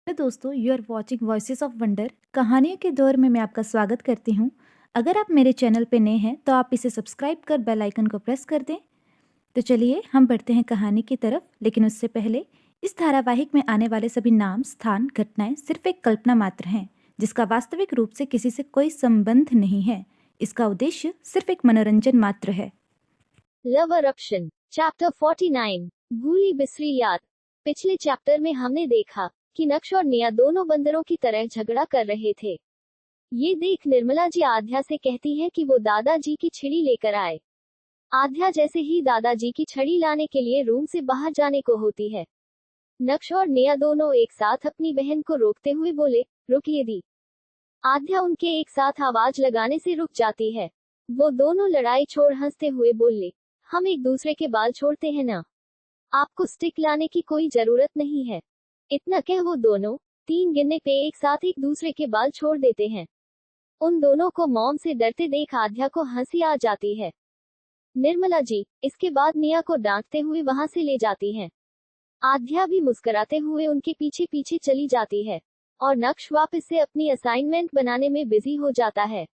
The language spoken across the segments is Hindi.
हेलो दोस्तों, you are watching voices of wonder. कहानियों के दौर में मैं आपका स्वागत करती हूँ। अगर आप मेरे चैनल पे नए हैं तो आप इसे सब्सक्राइब कर बेल आइकन को प्रेस कर दें। तो चलिए हम बढ़ते हैं कहानी की तरफ, लेकिन उससे पहले इस धारावाहिक में आने वाले सभी नाम, स्थान, घटनाएं सिर्फ एक कल्पना मात्र हैं, जिसका वास्तविक रूप से किसी से कोई संबंध नहीं है। इसका उद्देश्य सिर्फ एक मनोरंजन मात्र है। लव अरप्शन चैप्टर 49 भूली बिसरी याद। पिछले चैप्टर में हमने देखा कि नक्श और निया दोनों बंदरों की तरह झगड़ा कर रहे थे। ये देख निर्मला जी आध्या से कहती है कि वो दादाजी की छड़ी लेकर आए। आध्या जैसे ही दादाजी की छड़ी लाने के लिए रूम से बाहर जाने को होती है, नक्श और निया दोनों एक साथ अपनी बहन को रोकते हुए बोले, रुकिए दी। आध्या उनके एक साथ आवाज लगाने से रुक जाती है। वो दोनों लड़ाई छोड़ हंसते हुए बोले, हम एक दूसरे के बाल छोड़ते हैं ना, आपको स्टिक लाने की कोई जरूरत नहीं है। इतना कह वो दोनों 3 गिनने पे एक साथ एक दूसरे के बाल छोड़ देते हैं। उन दोनों को मॉम से डरते देख आध्या को हंसी आ जाती है। निर्मला जी इसके बाद निया को डांटते हुए वहां से ले जाती हैं। आध्या भी मुस्कुराते हुए उनके पीछे पीछे चली जाती है और नक्श वापस से अपनी असाइनमेंट बनाने में बिजी हो जाता है।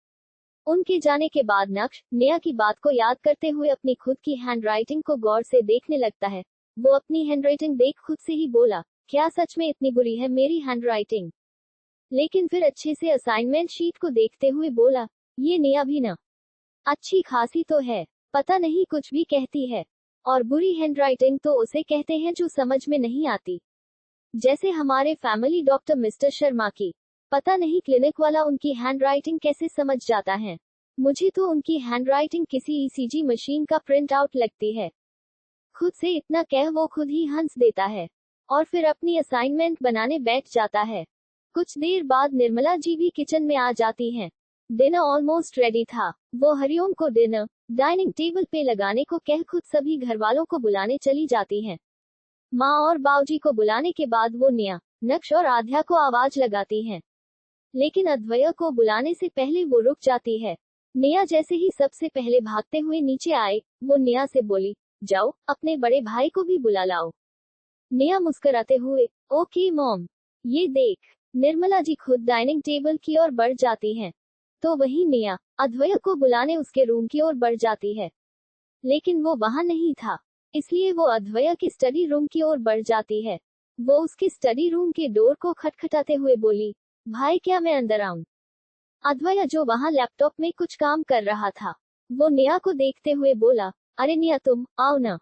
उनके जाने के बाद नक्श निया की बात को याद करते हुए अपनी खुद की हैंडराइटिंग को गौर से देखने लगता है। वो अपनी हैंडराइटिंग देख खुद से ही बोला, क्या सच में इतनी बुरी है मेरी हैंडराइटिंग? लेकिन फिर अच्छे से असाइनमेंट शीट को देखते हुए बोला, ये निया भी ना अच्छी खासी तो है, पता नहीं कुछ भी कहती है। और बुरी हैंडराइटिंग तो उसे कहते हैं जो समझ में नहीं आती, जैसे हमारे फैमिली डॉक्टर मिस्टर शर्मा की। पता नहीं क्लिनिक वाला उनकी हैंडराइटिंग कैसे समझ जाता है। मुझे तो उनकी हैंडराइटिंग किसी ईसीजी मशीन का प्रिंट आउट लगती है। खुद से इतना कह वो खुद ही हंस देता है और फिर अपनी असाइनमेंट बनाने बैठ जाता है। कुछ देर बाद निर्मला जी भी किचन में आ जाती हैं। डिनर ऑलमोस्ट रेडी था। वो हरिओम को डिनर डाइनिंग टेबल पे लगाने को कह खुद सभी घर वालों को बुलाने चली जाती हैं। माँ और बाऊजी को बुलाने के बाद वो निया, नक्श और आध्या को आवाज लगाती हैं। लेकिन अद्वैय को बुलाने से पहले वो रुक जाती है। निया जैसे ही सबसे पहले भागते हुए नीचे आए, वो निया से बोली, जाओ अपने बड़े भाई को भी बुला लाओ। निया मुस्कुराते हुए, ओके मॉम। ये देख निर्मला जी खुद डाइनिंग टेबल की ओर बढ़ जाती हैं। तो वही निया अद्वैय को बुलाने उसके रूम की ओर बढ़ जाती है, लेकिन वो वहां नहीं था, इसलिए वो अद्वैय की स्टडी रूम की ओर बढ़ जाती है। वो उसके स्टडी रूम के डोर को खटखटाते हुए बोली, भाई क्या मैं अंदर आऊं? अद्वैय जो वहां लैपटॉप में कुछ काम कर रहा था, वो निया को देखते हुए बोला, अरे निया तुम आओ ना।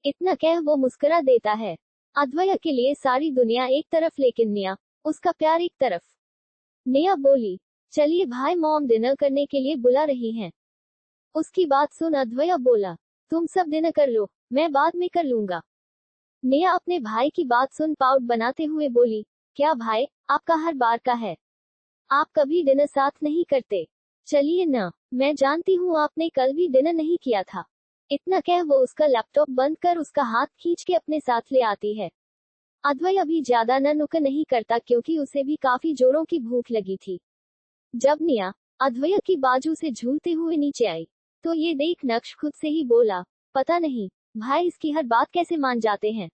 इतना कह वो मुस्कुरा देता है। अद्वैय के लिए सारी दुनिया एक तरफ लेकिन निया, उसका प्यार एक तरफ। निया बोली, चलिए भाई मॉम डिनर करने के लिए बुला रही हैं। उसकी बात सुन अद्वैय बोला, तुम सब डिनर कर लो, मैं बाद में कर लूंगा। निया अपने भाई की बात सुन पाउट बनाते हुए बोली, क्या भाई आपका हर बार का है, आप कभी डिनर साथ नहीं करते। चलिए ना, मैं जानती हूँ आपने कल भी डिनर नहीं किया था। इतना कह वो उसका लैपटॉप बंद कर उसका हाथ खींच के अपने साथ ले आती है। अद्वैय अभी ज्यादा न नुक्कड़ नहीं करता क्योंकि उसे भी काफी जोरों की भूख लगी थी। जब निया अद्वैय की बाजू से झूलते हुए नीचे आई, तो ये देख नक्श खुद से ही बोला, पता नहीं भाई इसकी हर बात कैसे मान जाते हैं।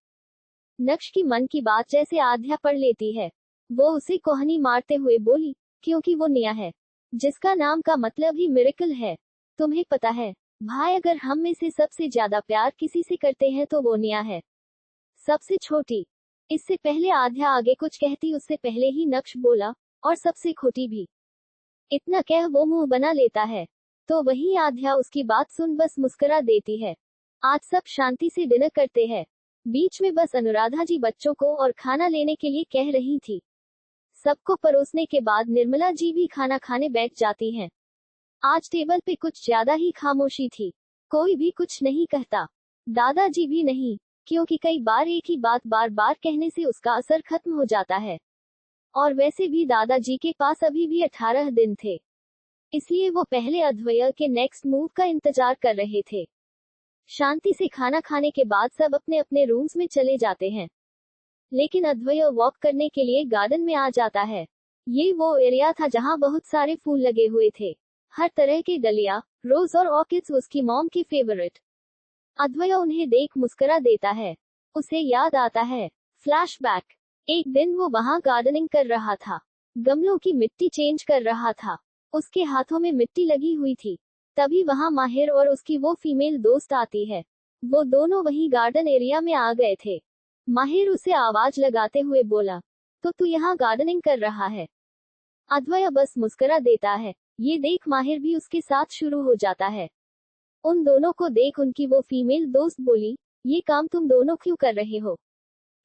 नक्श की मन की बात जैसे आध्या पढ़ लेती है। वो उसे कोहनी मारते हुए बोली, क्योंकि वो निया है, जिसका नाम का मतलब ही मिरेकल है। तुम्हें पता है भाई, अगर हम में से सबसे ज्यादा प्यार किसी से करते हैं तो वो निया है, सबसे छोटी। इससे पहले आध्या आगे कुछ कहती उससे पहले ही नक्श बोला, और सबसे खोटी भी। इतना कह वो मुंह बना लेता है। तो वही आध्या उसकी बात सुन बस मुस्कुरा देती है। आज सब शांति से डिनर करते हैं। बीच में बस अनुराधा जी बच्चों को और खाना लेने के लिए कह रही थी। सबको परोसने के बाद निर्मला जी भी खाना खाने बैठ जाती हैं। आज टेबल पे कुछ ज्यादा ही खामोशी थी। कोई भी कुछ नहीं कहता, दादाजी भी नहीं, क्योंकि कई बार एक ही बात बार बार कहने से उसका असर खत्म हो जाता है। और वैसे भी दादाजी के पास अभी भी 18 दिन थे, इसलिए वो पहले अद्वैय के नेक्स्ट मूव का इंतजार कर रहे थे। शांति से खाना खाने के बाद सब अपने अपने रूम्स में चले जाते हैं, लेकिन अद्वैय वॉक करने के लिए गार्डन में आ जाता है। ये वो एरिया था जहाँ बहुत सारे फूल लगे हुए थे, हर तरह के डलिया, रोज और ऑर्किड्स उसकी मॉम की फेवरेट। अद्वैय उन्हें देख मुस्कुरा देता है। उसे याद आता है फ्लैशबैक। एक दिन वो वहां गार्डनिंग कर रहा था, गमलों की मिट्टी चेंज कर रहा था। उसके हाथों में मिट्टी लगी हुई थी। तभी वहां माहिर और उसकी वो फीमेल दोस्त आती है। वो दोनों वही गार्डन एरिया में आ गए थे। माहिर उसे आवाज लगाते हुए बोला, तो तू यहाँ गार्डनिंग कर रहा है? अद्वय बस मुस्कुरा देता है। ये देख माहिर भी उसके साथ शुरू हो जाता है। उन दोनों को देख उनकी वो फीमेल दोस्त बोली, ये काम तुम दोनों क्यों कर रहे हो?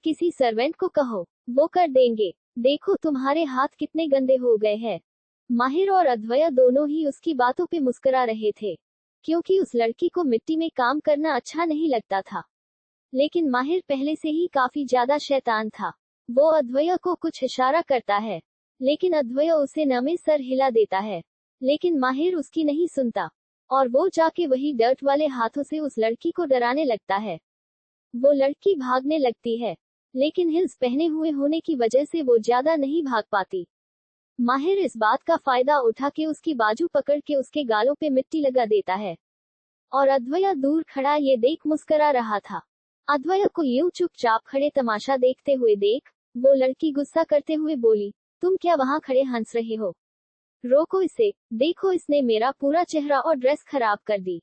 किसी सर्वेंट को कहो, वो कर देंगे। देखो तुम्हारे हाथ कितने गंदे हो गए हैं। माहिर और अद्वय दोनों ही उसकी बातों पे मुस्कुरा रहे थे, क्योंकि उस लड़की को मिट्टी में काम करना अच्छा नहीं लगता था। लेकिन माहिर पहले से ही काफी ज्यादा शैतान था। वो अद्वय को कुछ इशारा करता है, लेकिन अद्वय उसे नमे सर हिला देता है। लेकिन माहिर उसकी नहीं सुनता, और वो जाके वही डर्ट वाले हाथों से उस लड़की को डराने लगता है। वो लड़की भागने लगती है, लेकिन हिल्स पहने हुए होने की वजह से वो ज्यादा नहीं भाग पाती। माहिर इस बात का फायदा उठा के उसकी बाजू पकड़ के उसके गालों पे मिट्टी लगा देता है। और अद्वय दूर खड़ा ये देख मुस्करा रहा था। अद्वय को यूं चुपचाप खड़े तमाशा देखते हुए देख वो लड़की गुस्सा करते हुए बोली, तुम क्या वहां खड़े हंस रहे हो? रोको इसे, देखो इसने मेरा पूरा चेहरा और ड्रेस खराब कर दी।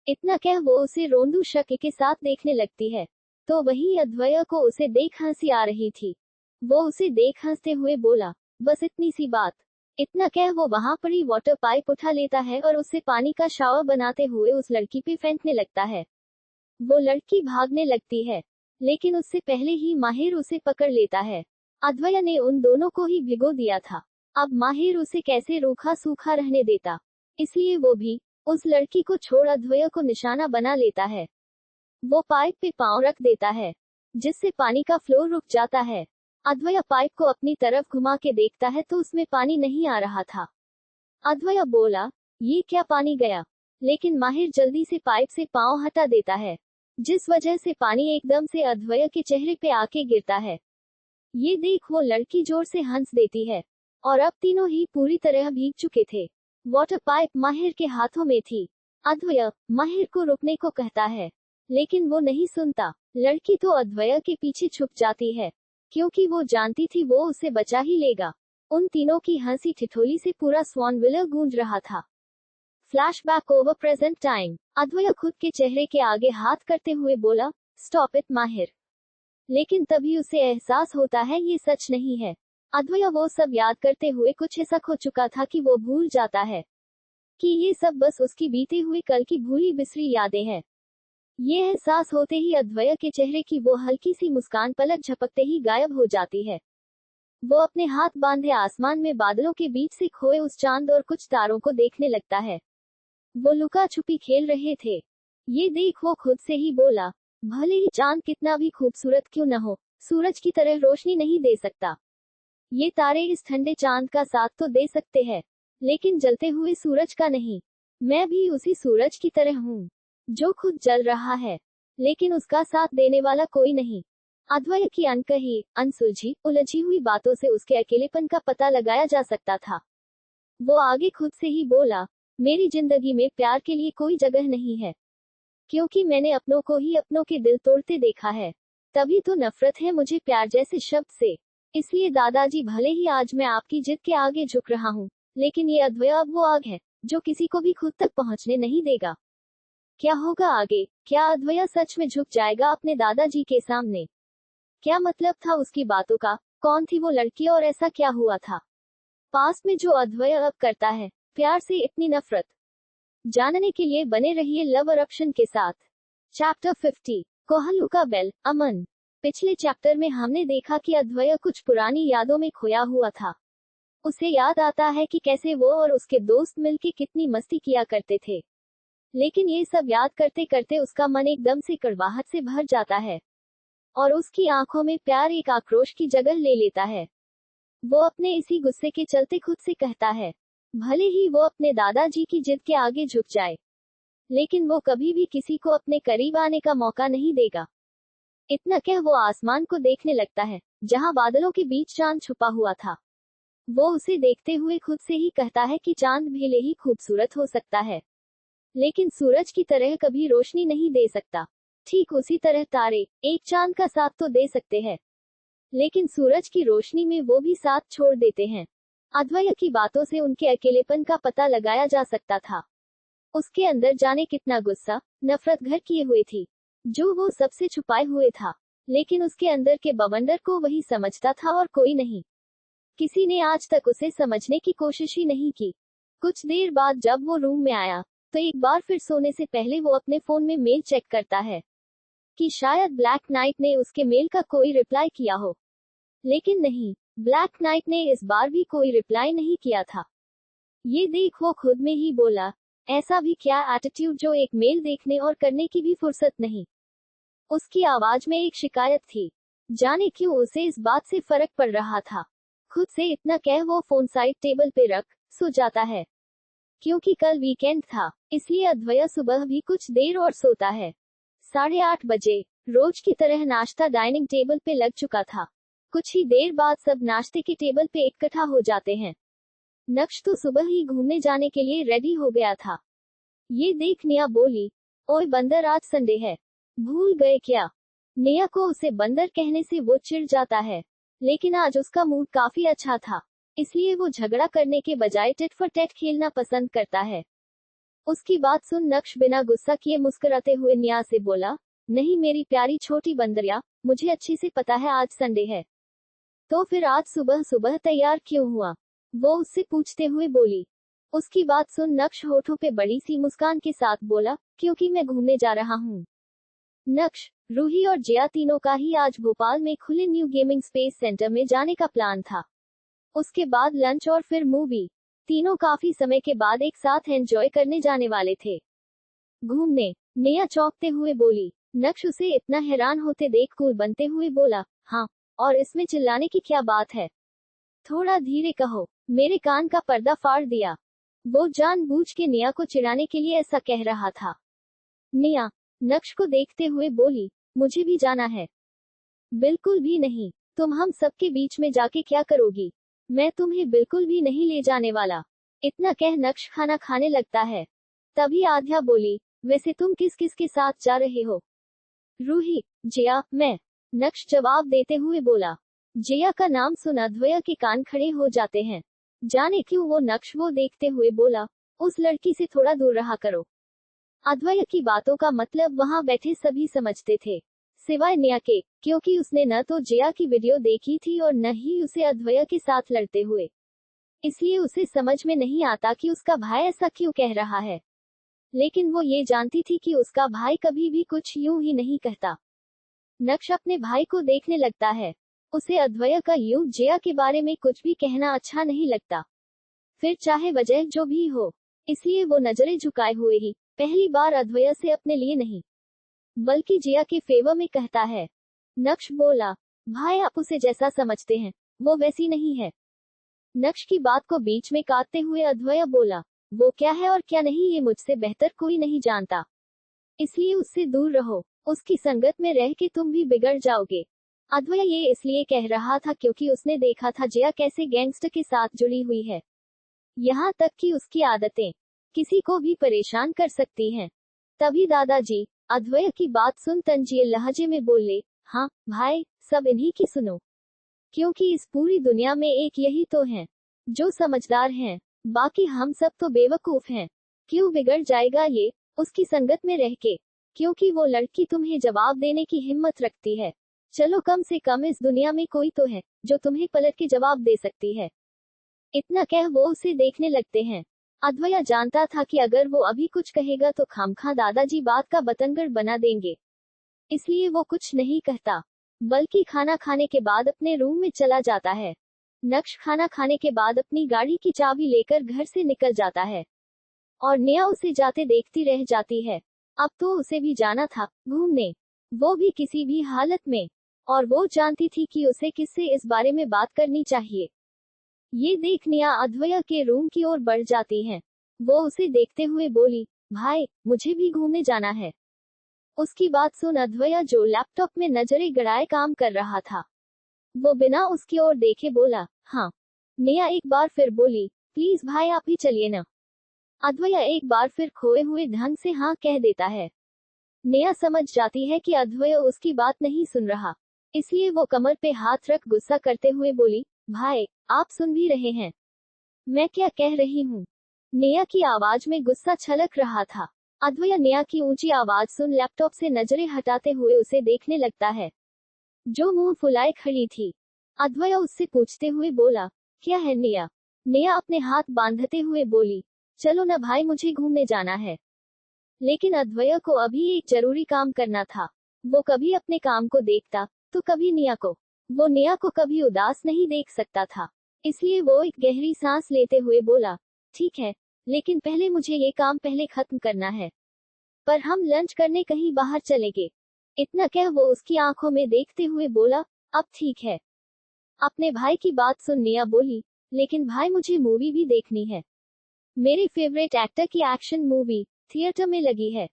इतना कह वो उसे रोंदू शक के साथ देखने लगती है। तो वही अद्वय को उसे देख हंसी आ रही थी। वो उसे देख हंसते हुए बोला, बस इतनी सी बात। इतना कह वो वहां पड़ी वाटर पाइप उठा लेता है और उससे पानी का शावर बनाते हुए उस लड़की पे फेंकने लगता है। वो लड़की भागने लगती है, लेकिन उससे पहले ही माहिर उसे पकड़ लेता है। अद्वय ने उन दोनों को ही भिगो दिया था। अब माहिर उसे कैसे रूखा सूखा रहने देता, इसलिए वो भी उस लड़की को छोड़ अद्वय को निशाना बना लेता है। वो पाइप पे पांव रख देता है, जिससे पानी का फ्लो रुक जाता है। अद्वय पाइप को अपनी तरफ घुमा के देखता है तो उसमें पानी नहीं आ रहा था। अद्वय बोला, ये क्या पानी गया? लेकिन माहिर जल्दी से पाइप से पांव हटा देता है, जिस वजह से पानी एकदम से अद्वय के चेहरे पे आके गिरता है। ये देख वो लड़की जोर से हंस देती है, और अब तीनों ही पूरी तरह भीग चुके थे। वाटर पाइप माहिर के हाथों में थी। अद्वय माहिर को रुकने को कहता है, लेकिन वो नहीं सुनता। लड़की तो अद्वय के पीछे छुप जाती है, क्योंकि वो जानती थी वो उसे बचा ही लेगा। उन तीनों की हंसी ठिठोली से पूरा स्वानविला गूंज रहा था। Flashback over present time. Advay खुद के चेहरे के आगे हाथ करते हुए बोला, स्टॉप इट माहिर। लेकिन तभी उसे एहसास होता है ये सच नहीं है। अद्वय वो सब याद करते हुए कुछ ऐसा खो चुका था कि वो भूल जाता है कि ये सब बस उसकी बीते हुए कल की भूली बिसरी यादें हैं। ये एहसास होते ही अद्वय के चेहरे की वो हल्की सी मुस्कान पलक झपकते ही गायब हो जाती है। वो अपने हाथ बांधे आसमान में बादलों के बीच से खोए उस चांद और कुछ तारों को देखने लगता है। वो लुका छुपी खेल रहे थे। ये देख वो खुद से ही बोला, भले ही चांद कितना भी खूबसूरत क्यों न हो, सूरज की तरह रोशनी नहीं दे सकता। ये तारे इस ठंडे चांद का साथ तो दे सकते हैं, लेकिन जलते हुए सूरज का नहीं। मैं भी उसी सूरज की तरह हूँ, जो खुद जल रहा है, लेकिन उसका साथ देने वाला कोई नहीं। अद्वय की अनकही, अनसुलझी, उलझी हुई बातों से उसके अकेलेपन का पता लगाया जा सकता था। वो आगे खुद से ही बोला, मेरी जिंदगी में प्यार के लिए कोई जगह नहीं है, क्योंकि मैंने अपनों को ही अपनों के दिल तोड़ते देखा है। तभी तो नफरत है मुझे प्यार जैसे शब्द से। इसलिए दादाजी, भले ही आज मैं आपकी जिद के आगे झुक रहा हूँ, लेकिन ये अद्वय अब वो आग है जो किसी को भी खुद तक पहुँचने नहीं देगा। क्या होगा आगे? क्या अद्वय सच में झुक जाएगा अपने दादाजी के सामने? क्या मतलब था उसकी बातों का? कौन थी वो लड़की और ऐसा क्या हुआ था पास में जो अद्वय अब करता है प्यार से इतनी नफरत? जानने के लिए बने रहिए लव अरप्शन के साथ। चैप्टर 50, कोहलू का बेल, अमन। पिछले चैप्टर में हमने देखा कि अद्वय कुछ पुरानी यादों में खोया हुआ था। उसे याद आता है कि कैसे वो और उसके दोस्त मिलके कितनी मस्ती किया करते थे। लेकिन ये सब याद करते करते उसका मन एकदम से कड़वाहट से भर जाता है, और उसकी आंखों में प्यार एक आक्रोश की जगह ले लेता है। वो अपने इसी गुस्से के चलते खुद से कहता है, भले ही वो अपने दादाजी की जिद के आगे झुक जाए, लेकिन वो कभी भी किसी को अपने करीब आने का मौका नहीं देगा। इतना कह वो आसमान को देखने लगता है, जहां बादलों के बीच चांद छुपा हुआ था। वो उसे देखते हुए खुद से ही कहता है कि चांद भले ही खूबसूरत हो सकता है, लेकिन सूरज की तरह कभी रोशनी नहीं दे सकता। ठीक उसी तरह तारे एक चांद का साथ तो दे सकते हैं, लेकिन सूरज की रोशनी में वो भी साथ छोड़ देते हैं। अद्वैय की बातों से उनके अकेलेपन का पता लगाया जा सकता था। उसके अंदर जाने कितना गुस्सा, नफरत घर किए हुए थी, जो वो सबसे छुपाए हुए था। लेकिन उसके अंदर के बवंडर को वही समझता था और कोई नहीं। किसी ने आज तक उसे समझने की कोशिश ही नहीं की। कुछ देर बाद जब वो रूम में आया, तो एक बार फिर सोने से पहले वो अपने फोन में मेल चेक करता है कि शायद ब्लैक नाइट ने उसके मेल का कोई रिप्लाई किया हो। लेकिन नहीं, ब्लैक नाइट ने इस बार भी कोई रिप्लाई नहीं किया था। ये देख वो खुद में ही बोला, ऐसा भी क्या एटीट्यूड जो एक मेल देखने और करने की भी फुर्सत नहीं। उसकी आवाज में एक शिकायत थी। जाने क्यों उसे इस बात से फर्क पड़ रहा था। खुद से इतना कह वो फोन साइड टेबल पे रख सो जाता है। क्योंकि कल वीकेंड था, इसलिए अद्वैय सुबह भी कुछ देर और सोता है। 8:30 बजे रोज की तरह नाश्ता डाइनिंग टेबल पे लग चुका था। कुछ ही देर बाद सब नाश्ते के टेबल पे इकट्ठा हो जाते हैं। नक्श तो सुबह ही घूमने जाने के लिए रेडी हो गया था। ये देख नेहा बोली, ओए बंदर, आज संडे है, भूल गए क्या। नेहा को उसे बंदर कहने से वो चिढ़ जाता है, लेकिन आज उसका मूड काफी अच्छा था, इसलिए वो झगड़ा करने के बजाय टिट फॉर टैट खेलना पसंद करता है। उसकी बात सुन नक्श बिना गुस्सा किए मुस्कुराते हुए नेहा से बोला, नहीं मेरी प्यारी छोटी बंदरिया, मुझे अच्छे से पता है आज संडे है, तो फिर आज सुबह सुबह तैयार क्यों हुआ, वो उससे पूछते हुए बोली। उसकी बात सुन नक्श होठों पे बड़ी सी मुस्कान के साथ बोला, क्योंकि मैं घूमने जा रहा हूँ। नक्श, रूही और जिया तीनों का ही आज भोपाल में खुले न्यू गेमिंग स्पेस सेंटर में जाने का प्लान था। उसके बाद लंच और फिर मूवी। तीनों काफी समय के बाद एक साथ एंजॉय करने जाने वाले थे। घूमने, नेहा चौंकते हुए बोली। नक्श उसे इतना हैरान होते देख कूल बनते हुए बोला, हाँ, और इसमें चिल्लाने की क्या बात है, थोड़ा धीरे कहो, मेरे कान का पर्दा फाड़ दिया। वो जानबूझ के नेहा को चिढ़ाने के लिए ऐसा कह रहा था। नेहा नक्श को देखते हुए बोली, मुझे भी जाना है। बिल्कुल भी नहीं, तुम हम सबके बीच में जाके क्या करोगी, मैं तुम्हें बिल्कुल भी नहीं ले जाने वाला। इतना कह नक्श खाना खाने लगता है। तभी आध्या बोली, वैसे तुम किस किस के साथ जा रहे हो। रूही, जिया, मैं, नक्श जवाब देते हुए बोला। जिया का नाम सुन अद्वैय के कान खड़े हो जाते हैं। जाने क्यों वो नक्श वो देखते हुए बोला, उस लड़की से थोड़ा दूर रहा करो। अद्वैय की बातों का मतलब वहां बैठे सभी समझते थे, सिवाय नेहा के, क्योंकि उसने न तो जिया की वीडियो देखी थी और न ही उसे अद्वैय के साथ लड़ते हुए। इसलिए उसे समझ में नहीं आता कि उसका भाई ऐसा क्यों कह रहा है। लेकिन वो ये जानती थी कि उसका भाई कभी भी कुछ यूं ही नहीं कहता। नक्श अपने भाई को देखने लगता है। उसे अद्वैय का यूं जिया के बारे में कुछ भी कहना अच्छा नहीं लगता, फिर चाहे वजह जो भी हो। इसलिए वो नजरें झुकाए हुए ही पहली बार अद्वैय से अपने लिए नहीं, बल्कि जिया के फेवर में कहता है। नक्श बोला, भाई आप उसे जैसा समझते हैं, वो वैसी नहीं है। नक्श की बात को बीच में काटते हुए अद्वैय बोला, वो क्या है और क्या नहीं ये मुझसे बेहतर कोई नहीं जानता, इसलिए उससे दूर रहो, उसकी संगत में रह के तुम भी बिगड़ जाओगे। अद्वैय ये इसलिए कह रहा था क्योंकि उसने देखा था जिया कैसे गैंगस्टर के साथ जुड़ी हुई है, यहाँ तक कि उसकी आदतें किसी को भी परेशान कर सकती हैं। तभी दादाजी अद्वैय की बात सुन तंजील लहजे में बोले, हाँ भाई, सब इन्हीं की सुनो, क्योंकि इस पूरी दुनिया में एक यही तो हैं जो समझदार हैं, बाकी हम सब तो बेवकूफ हैं। क्यों बिगड़ जाएगा ये उसकी संगत में रह के, क्योंकि वो लड़की तुम्हें जवाब देने की हिम्मत रखती है। चलो कम से कम इस दुनिया में कोई तो है जो तुम्हें पलट के जवाब दे सकती है। इतना कह वो उसे देखने लगते हैं। अद्वैय जानता था कि अगर वो अभी कुछ कहेगा तो खामखा दादाजी बात का बतंगड़ बना देंगे, इसलिए वो कुछ नहीं कहता, बल्कि खाना खाने के बाद अपने रूम में चला जाता है। नक्श खाना खाने के बाद अपनी गाड़ी की चाबी लेकर घर से निकल जाता है और नेहा उसे जाते देखती रह जाती है। अब तो उसे भी जाना था घूमने, वो भी किसी भी हालत में, और वो जानती थी कि उसे किससे इस बारे में बात करनी चाहिए। ये देख नेहा अद्वैय के रूम की ओर बढ़ जाती है। वो उसे देखते हुए बोली, भाई मुझे भी घूमने जाना है। उसकी बात सुन अद्वैय जो लैपटॉप में नजरें गड़ाए काम कर रहा था, वो बिना उसकी ओर देखे बोला, हाँ। नेहा एक बार फिर बोली, प्लीज भाई आप ही चलिए ना। अद्वैय एक बार फिर खोए हुए ढंग से हाँ कह देता है। नेहा समझ जाती है कि अद्वैय उसकी बात नहीं सुन रहा, इसलिए वो कमर पे हाथ रख गुस्सा करते हुए बोली, भाई, आप सुन भी रहे हैं मैं क्या कह रही हूँ? नेहा की आवाज में गुस्सा छलक रहा था। अद्वैय नेहा की ऊंची आवाज सुन लैपटॉप से नजरें हटाते हुए उसे देखने लगता है, जो मुंह फुलाए खड़ी थी। अद्वैय उससे पूछते हुए बोला, क्या है नेहा? नेहा अपने हाथ बांधते हुए बोली, चलो ना भाई, मुझे घूमने जाना है। लेकिन अद्वैय को अभी एक जरूरी काम करना था। वो कभी अपने काम को देखता, तो कभी नेहा को। वो नेहा को कभी उदास नहीं देख सकता था। इसलिए वो एक गहरी सांस लेते हुए बोला, ठीक है, लेकिन पहले मुझे ये काम पहले खत्म करना है। पर हम लंच करने कहीं बाहर चलेंगे। इतना कह वो उसकी आंखों में देखते हुए बोला, अब ठीक है। अपने भाई की बात सुन नेहा बोली, लेकिन भाई, मुझे मूवी भी देखनी है। मेरे फेवरेट एक्टर की एक्शन मूवी थिएटर में लगी है।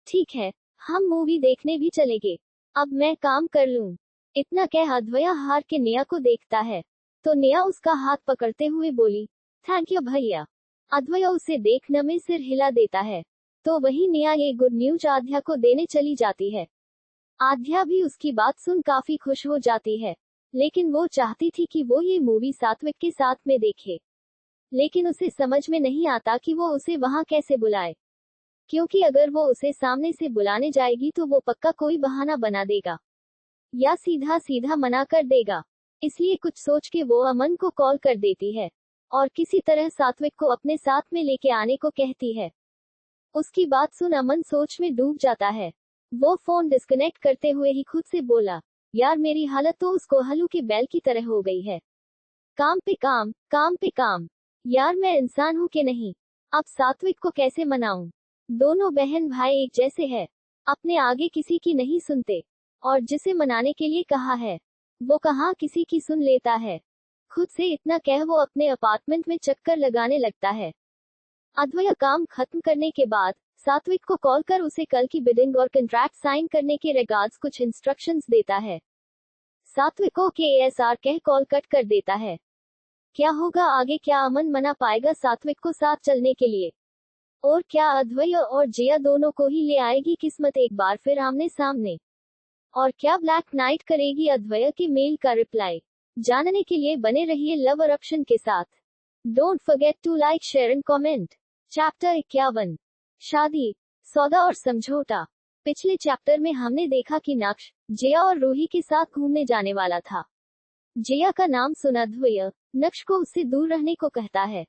ठीक है, हम मूवी देखने भी चलेंगे। अब मैं काम कर लूं। इतना कह अद्वैय हार के नेहा को देखता है, तो नेहा उसका हाथ पकड़ते हुए बोली, थैंक यू भैया। अद्वैय उसे देखने में सिर हिला देता है। तो वही नेहा ये गुड न्यूज आध्या को देने चली जाती है। आध्या भी उसकी बात सुन काफी खुश हो जाती है, लेकिन वो चाहती थी कि वो ये मूवी सात्विक के साथ में देखे। लेकिन उसे समझ में नहीं आता कि वो उसे वहां कैसे बुलाए, क्योंकि अगर वो उसे सामने से बुलाने जाएगी तो वो पक्का कोई बहाना बना देगा या सीधा सीधा मना कर देगा। इसलिए कुछ सोच के वो अमन को कॉल कर देती है और किसी तरह सात्विक को अपने साथ में लेके आने को कहती है। उसकी बात सुन अमन सोच में डूब जाता है। वो फोन डिस्कनेक्ट करते हुए ही खुद से बोला, यार मेरी हालत तो उस कोहलू के बैल की तरह हो गई है। काम पे काम, काम पे काम। यार मैं इंसान हूँ कि नहीं? अब सात्विक को कैसे मनाऊं? दोनों बहन भाई एक जैसे हैं, अपने आगे किसी की नहीं सुनते, और जिसे मनाने के लिए कहा है वो कहाँ किसी की सुन लेता है। खुद से इतना कह वो अपने अपार्टमेंट में चक्कर लगाने लगता है। अद्वैय काम खत्म करने के बाद सात्विक को कॉल कर उसे कल की बिडिंग और कॉन्ट्रैक्ट साइन करने के रिगार्ड्स कुछ इंस्ट्रक्शंस देता है। सात्विक को KSR कह कॉल कट कर देता है। क्या होगा आगे? क्या अमन मना पाएगा सात्विक को साथ चलने के लिए? और क्या अद्वैय और जिया दोनों को ही ले आएगी किस्मत एक बार फिर आमने सामने? और क्या ब्लैक नाइट करेगी अद्वैय के मेल का रिप्लाई? जानने के लिए बने रहिए लव eruption के साथ। Don't forget to like, share and comment. Chapter 51, शादी, सौदा और समझौता। पिछले चैप्टर में हमने देखा कि नक्श जिया और रूही के साथ घूमने जाने वाला था। जिया का नाम सुन अद्वैय नक्श को उससे दूर रहने को कहता है,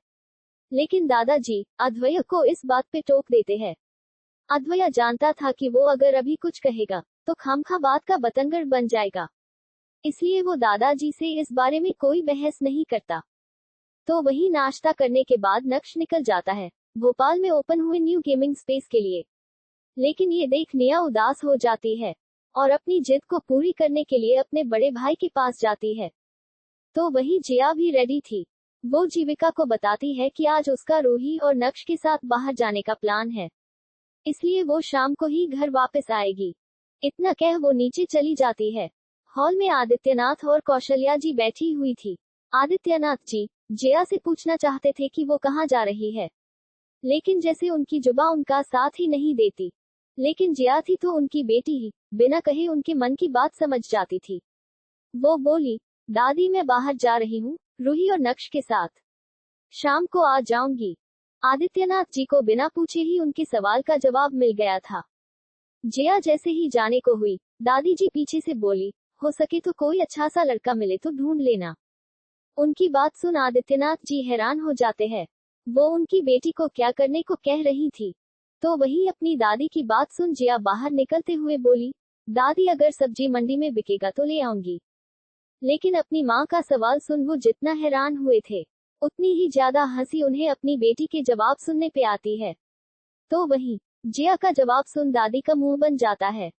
लेकिन दादाजी अद्वैय को इस बात पे टोक देते हैं। अद्वैय जानता था कि वो अगर अभी कुछ कहेगा तो खामखा बात का बतंगड़ बन जाएगा, इसलिए वो दादाजी से इस बारे में कोई बहस नहीं करता। तो वही नाश्ता करने के बाद नक्श निकल जाता है भोपाल में ओपन हुए न्यू गेमिंग स्पेस के लिए। लेकिन ये देख नेहा उदास हो जाती है और अपनी जिद को पूरी करने के लिए अपने बड़े भाई के पास जाती है। तो वही जिया भी रेडी थी। वो जीविका को बताती है कि आज उसका रूही और नक्श के साथ बाहर जाने का प्लान है, इसलिए वो शाम को ही घर वापस आएगी। इतना कह वो नीचे चली जाती है। हॉल में आदित्यनाथ और कौशल्या जी बैठी हुई थी। आदित्यनाथ जी जिया से पूछना चाहते थे कि वो कहाँ जा रही है, लेकिन जैसे उनकी जुबां उनका साथ ही नहीं देती। लेकिन जिया थी तो उनकी बेटी ही, बिना कहे उनके मन की बात समझ जाती थी। वो बोली, दादी मैं बाहर जा रही हूँ रूही और नक्श के साथ, शाम को आ जाऊंगी। आदित्यनाथ जी को बिना पूछे ही उनके सवाल का जवाब मिल गया था। जिया जैसे ही जाने को हुई, दादी जी पीछे से बोली, हो सके तो कोई अच्छा सा लड़का मिले तो ढूंढ लेना। उनकी बात सुन आदित्यनाथ जी हैरान हो जाते हैं। वो उनकी बेटी को क्या करने को कह रही थी। तो वही अपनी दादी की बात सुन जिया बाहर निकलते हुए बोली, दादी अगर सब्जी मंडी में बिकेगा तो ले आऊंगी। लेकिन अपनी माँ का सवाल सुन वो जितना हैरान हुए थे, उतनी ही ज्यादा हंसी उन्हें अपनी बेटी के जवाब सुनने पे आती है। तो वही जिया का जवाब सुन दादी का मुंह बन जाता है।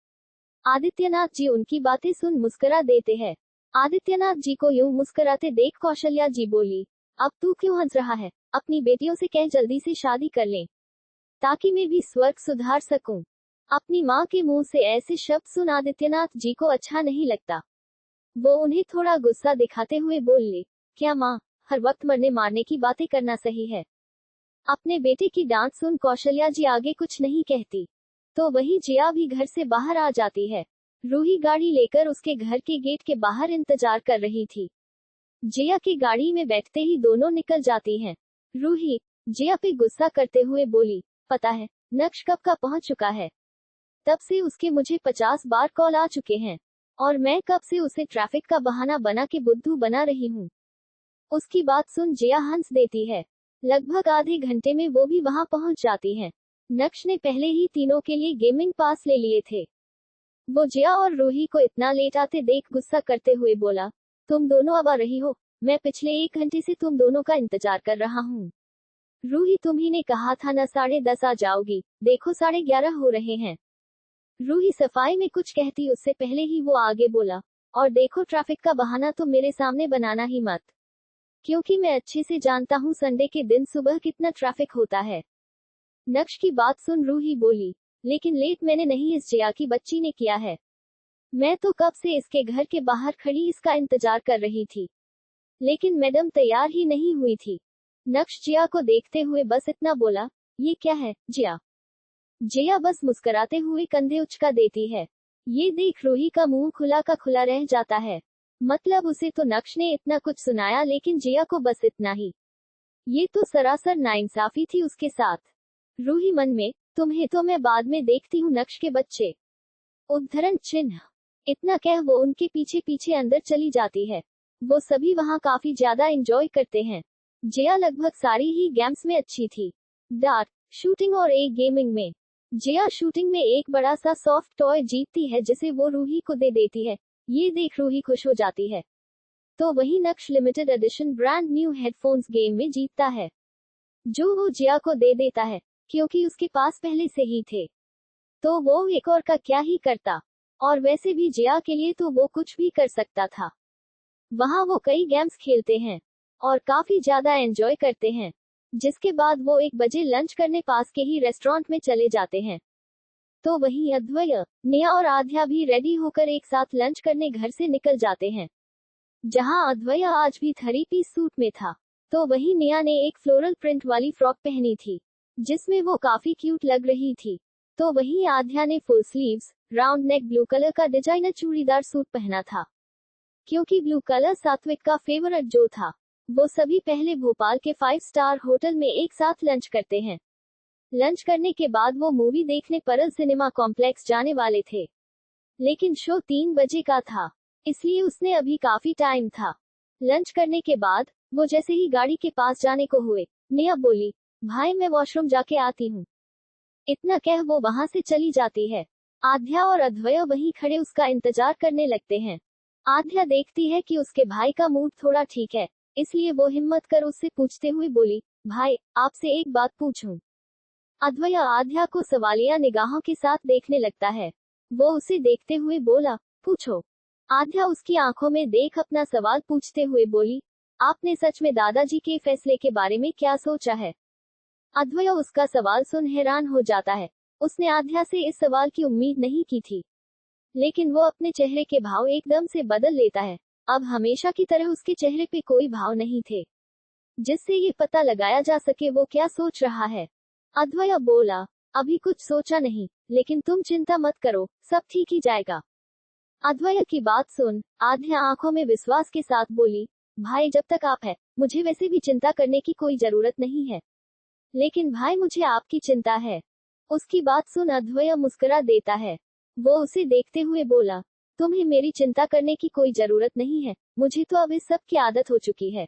आदित्यनाथ जी उनकी बातें सुन मुस्कुरा देते हैं। आदित्यनाथ जी को यूं मुस्कुराते देख कौशल्या जी बोली, अब तू क्यों हंस रहा है? अपनी बेटियों से कह जल्दी से शादी कर लें, ताकि मैं भी स्वर्ग सुधार सकूं। अपनी माँ के मुंह से ऐसे शब्द सुन आदित्यनाथ जी को अच्छा नहीं लगता। वो उन्हें थोड़ा गुस्सा दिखाते हुए बोले, क्या माँ, हर वक्त मरने मारने की बातें करना सही है? अपने बेटे की डांट सुन कौशल्या जी आगे कुछ नहीं कहती। तो वही जिया भी घर से बाहर आ जाती है। रूही गाड़ी लेकर उसके घर के गेट के बाहर इंतजार कर रही थी। जिया की गाड़ी में बैठते ही दोनों निकल जाती हैं। रूही जिया पे गुस्सा करते हुए बोली, पता है नक्श कब का पहुंच चुका है? तब से उसके मुझे 50 बार कॉल आ चुके हैं और मैं कब से उसे ट्रैफिक का बहाना बना के बुद्धू बना रही हूँ। उसकी बात सुन जिया हंस देती है। लगभग आधे घंटे में वो भी वहां पहुंच जाती हैं। नक्श ने पहले ही तीनों के लिए गेमिंग पास ले लिए थे। वो जिया और रूही को इतना लेट आते देख गुस्सा करते हुए बोला, तुम दोनों अब आ रही हो? मैं पिछले 1 घंटे से तुम दोनों का इंतजार कर रहा हूँ। रूही तुम ही ने कहा था ना 10:30 आ जाओगी, देखो 11:30 हो रहे हैं। रूही सफाई में कुछ कहती उससे पहले ही वो आगे बोला, और देखो ट्रैफिक का बहाना तो मेरे सामने बनाना ही मत, क्योंकि मैं अच्छे से जानता हूँ संडे के दिन सुबह कितना ट्रैफिक होता है। नक्श की बात सुन रूही बोली, लेकिन लेट मैंने नहीं इस जिया की बच्ची ने किया है। मैं तो कब से इसके घर के बाहर खड़ी इसका इंतजार कर रही थी, लेकिन मैडम तैयार ही नहीं हुई थी। नक्श जिया को देखते हुए बस इतना बोला, ये क्या है जिया? जिया बस मुस्कुराते हुए कंधे उचका देती है। ये देख रूही का मुंह खुला का खुला रह जाता है। मतलब उसे तो नक्श ने इतना कुछ सुनाया, लेकिन जिया को बस इतना ही। ये तो सरासर नाइंसाफी थी उसके साथ। रूही मन में, तुम्हें तो मैं बाद में देखती हूँ नक्श के बच्चे। उद्धरण चिन्ह। इतना कह वो उनके पीछे पीछे अंदर चली जाती है। वो सभी वहाँ काफी ज्यादा एंजॉय करते हैं। जिया लगभग सारी ही गेम्स में अच्छी थी, डार्ट, शूटिंग और एक गेमिंग में। जिया शूटिंग में एक बड़ा सा सॉफ्ट टॉय जीतती है जिसे वो रूही को दे देती है। ये देख रूही खुश हो जाती है। तो वही नक्श limited edition brand new headphones game में जीतता है, जो वो जिया को दे देता है, क्योंकि उसके पास पहले से ही थे। तो वो एक और का क्या ही करता, और वैसे भी जिया के लिए तो वो कुछ भी कर सकता था। वहाँ वो कई गेम्स खेलते हैं और काफी ज्यादा एंजॉय करते हैं। जिसके बाद वो 1 बजे लंच करने पास के ही रेस्टोरेंट में चले जाते हैं। तो वहीं अद्वैय, नेहा और आध्या भी रेडी होकर एक साथ लंच करने घर से निकल जाते हैं। जहां अद्वैय आज भी 3 पीस सूट में था, तो वहीं नेहा ने एक फ्लोरल प्रिंट वाली फ्रॉक पहनी थी, जिसमें वो काफी क्यूट लग रही थी। तो वहीं आध्या ने full sleeves, round neck blue colour का डिजाइनर चूड़ीदार सूट पहना था, क्योंकि ब्लू कलर सात्विक का फेवरेट जो था। वो सभी पहले भोपाल के 5 स्टार होटल में एक साथ लंच करते हैं। लंच करने के बाद वो मूवी देखने परल सिनेमा कॉम्प्लेक्स जाने वाले थे, लेकिन शो 3 बजे का था, इसलिए उसने अभी काफी टाइम था। लंच करने के बाद वो जैसे ही गाड़ी के पास जाने को हुए, नेहा बोली, भाई मैं वॉशरूम जाके आती हूँ। इतना कह वो वहां से चली जाती है। आध्या और अद्वैय वहीं खड़े उसका इंतजार करने लगते हैं। आध्या देखती है कि उसके भाई का मूड थोड़ा ठीक है, इसलिए वो हिम्मत कर उससे पूछते हुए बोली, भाई आपसे एक बात पूछूं? अद्वैय आध्या को सवालिया निगाहों के साथ देखने लगता है। वो उसे देखते हुए बोला, पूछो। आध्या उसकी आंखों में देख अपना सवाल पूछते हुए बोली, आपने सच में दादाजी के फैसले के बारे में क्या सोचा है? अद्वैय उसका सवाल सुन हैरान हो जाता है। उसने आध्या से इस सवाल की उम्मीद नहीं की थी, लेकिन वो अपने चेहरे के भाव एकदम से बदल लेता है। अब हमेशा की तरह उसके चेहरे पे कोई भाव नहीं थे, जिससे ये पता लगाया जा सके वो क्या सोच रहा है। अद्वैय बोला, अभी कुछ सोचा नहीं, लेकिन तुम चिंता मत करो, सब ठीक ही जाएगा। अद्वैय की बात सुन आध्या आंखों में विश्वास के साथ बोली, भाई जब तक आप है, मुझे वैसे भी चिंता करने की कोई जरूरत नहीं है, लेकिन भाई मुझे आपकी चिंता है। उसकी बात सुन अद्वैय मुस्कुरा देता है। वो उसे देखते हुए बोला, तुम्हें मेरी चिंता करने की कोई जरूरत नहीं है, मुझे तो अब इस सब की आदत हो चुकी है।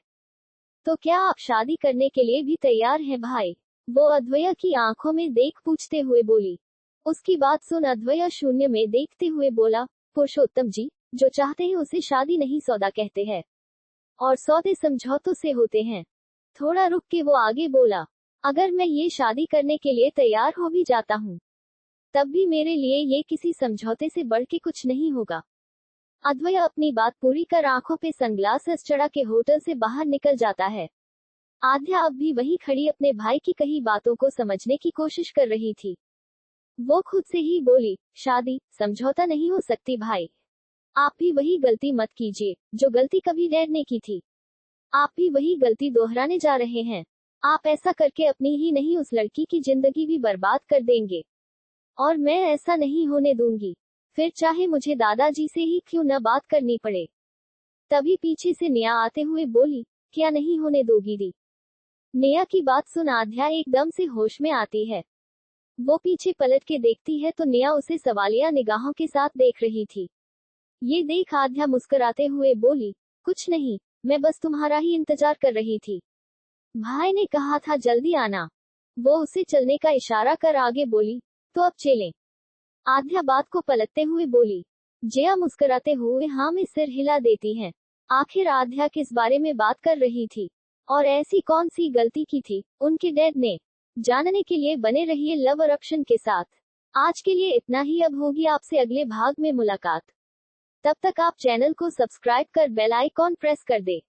तो क्या आप शादी करने के लिए भी तैयार हैं भाई? वो अद्वैय की आंखों में देख पूछते हुए बोली। उसकी बात सुन अद्वैय शून्य में देखते हुए बोला, पुरुषोत्तम जी, जो चाहते हैं उसे शादी नहीं सौदा कहते हैं, और सौदे समझौतों से होते हैं। थोड़ा रुक के वो आगे बोला, अगर मैं ये शादी करने के लिए तैयार हो भी जाता हूँ, तब भी मेरे लिए ये किसी समझौते से बढ़ के कुछ नहीं होगा। अद्वैय अपनी बात पूरी कर आंखों पे सनग्लासेस चढ़ा के होटल से बाहर निकल जाता है। आध्या अब भी वहीं खड़ी अपने भाई की कही बातों को समझने की कोशिश कर रही थी। वो खुद से ही बोली, शादी समझौता नहीं हो सकती भाई। आप भी वही गलती मत कीजिए जो गलती कभी डैड ने की थी। आप भी वही गलती दोहराने जा रहे हैं। आप ऐसा करके अपनी ही नहीं उस लड़की की जिंदगी भी बर्बाद कर देंगे, और मैं ऐसा नहीं होने दूंगी। फिर चाहे मुझे दादाजी से ही क्यों न बात करनी पड़े। तभी पीछे से नेहा आते हुए बोली, क्या नहीं होने दोगी दी? नेहा की बात सुन आध्या एकदम से होश में आती है। वो पीछे पलट के देखती है तो नेहा उसे सवालिया निगाहों के साथ देख रही थी। ये देख आध्या मुस्कुराते हुए बोली, कुछ नहीं, मैं बस तुम्हारा ही इंतजार कर रही थी। भाई ने कहा था जल्दी आना। वो उसे चलने का इशारा कर आगे बोली, तो अब चलें। आध्या बात को पलटते हुए बोली। जया मुस्कुराते हुए हाँ में सिर हिला देती है। आखिर आध्या किस बारे में बात कर रही थी और ऐसी कौन सी गलती की थी उनके डैड ने? जानने के लिए बने रहिए लव अरप्शन के साथ। आज के लिए इतना ही, अब होगी आपसे अगले भाग में मुलाकात। तब तक आप चैनल को सब्सक्राइब कर बेल आइकॉन प्रेस कर दे।